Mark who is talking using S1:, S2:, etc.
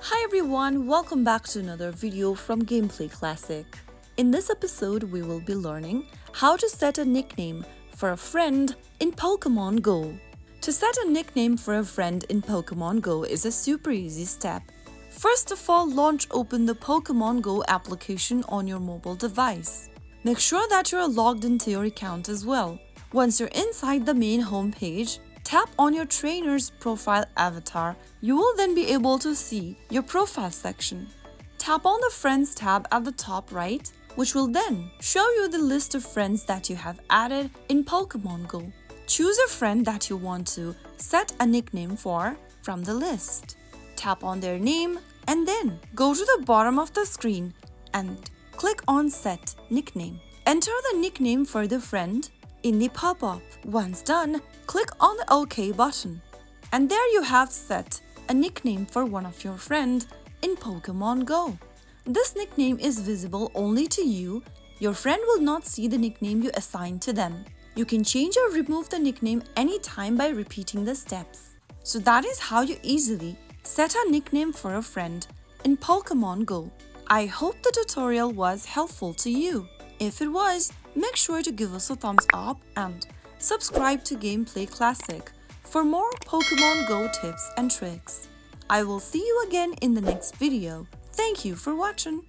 S1: Hi everyone, welcome back to another video from Gameplay Classic. In this episode, we will be learning how to set a nickname for a friend in Pokémon Go. To set a nickname for a friend in Pokémon Go is a super easy step. First of all, launch open the Pokémon Go application on your mobile device. Make sure that you're logged into your account as well. Once you're inside the main homepage, tap on your trainer's profile avatar. You will then be able to see your profile section. Tap on the Friends tab at the top right, which will then show you the list of friends that you have added in Pokémon Go. Choose a friend that you want to set a nickname for from the list. Tap on their name and then go to the bottom of the screen and click on Set Nickname. Enter the nickname for the friend in the pop-up. Once done, click on the OK button. And there you have set a nickname for one of your friends in Pokémon Go. This nickname is visible only to you. Your friend will not see the nickname you assigned to them. You can change or remove the nickname anytime by repeating the steps. So that is how you easily set a nickname for a friend in Pokémon Go. I hope the tutorial was helpful to you. If it was, make sure to give us a thumbs up and subscribe to Gameplay Classic for more Pokémon Go tips and tricks. I will see you again in the next video. Thank you for watching.